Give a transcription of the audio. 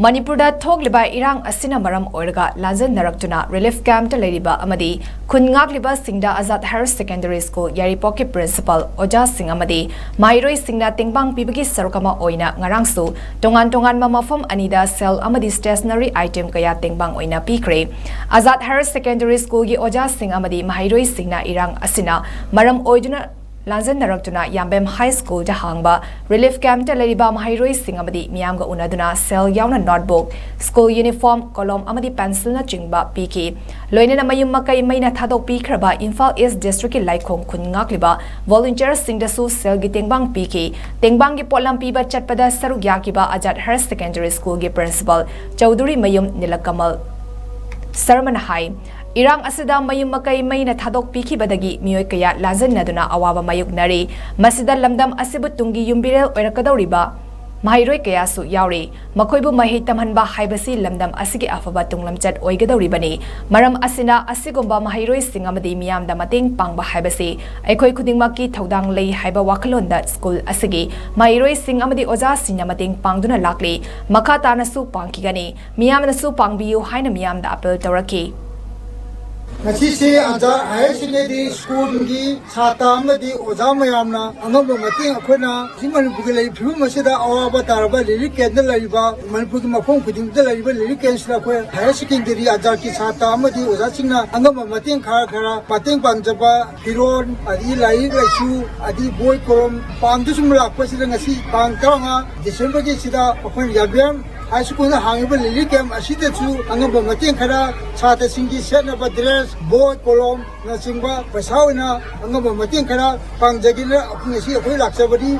Manipurda Thogliba Irang Asina Maram Oirga Lazan Naraktuna Relief Camp Ladiba Amadi Kungagliba Singda AZAD Higher Secondary School Yairipok Principal Azadschool Amadi Maheiroi Singna Tengbang Peebagi Sarukama Oina Ngarangsu Tongan Mamafam Anida Sell Amadi Stationery Item Kaya Tengbang Oina Pikre AZAD Higher Secondary School Gi Azadschool Amadi Maheiroi Singna Irang Asina Maram Oiduna Lanzan Naraktuna Yambem High School Jahangba Relief Camp Ladiba Maheiroi Singna Amadi Miamga Unaduna Sell Yauna Notebook School Uniform Column Amadi Pencil na Jingba Piki Loinena Mayum Makai Maina Thadok Pikraba Infal East District Laikong Kungakliba Volunteer Singdasu Sell Gi Tengbang Piki Tengbang Gi Polam Piba Chatpada Saruk Yakiba AZAD Higher Secondary School Gi Principal Chaudhuri Mayum Nilakamal Sarman High Irang asida mayum makai maina thadok piki badagi mioi kaya lazan naduna awaba mayuk nari masida lamdam asibu tungi yumbirel oirakadoriba Maheiroi kaya su yauri makoibu mahi tamhanba haibasi lamdam asigi afaba tunglamchat oigadoribani maram asina asigomba Maheiroi Singna amadi miyamda mateng pangba haibasi aikoi khudingmaki thodang lei haiba wakalonda school asigi Maheiroi Singna amadi Azadschool mateng pangduna lakli makha tana su pangkigani miyamna su pangbiyu haina miyamda appeal tawraki Nasi AZAD Higher Secondary School की छाता अमदी ओझा मयामना अंगम मतें अखोना मनपुर के लिए film मसीदा अवाबा तारबा lyric केंद्र लरिबा मनपुर के मफों खुदिंग लरिबा lyric केंद्र अखो higher secondary AZAD की छाता अमदी ओझा सिंगना अंगम मतें खरा मतें पांजबा हिरोन आदि लाइक लाइसु आदि बॉय कोरम पांगदुसुम लाकपसिदा ngasi पांग तरंगा दिसंबर के सिदा अखोन याबियम High school na hangiba lili kem asita chu angaba mating khara chata singgi setnaba dress board kolom na singba pasaw na angaba mating khara pangjagina ngasi akhoi laksabadi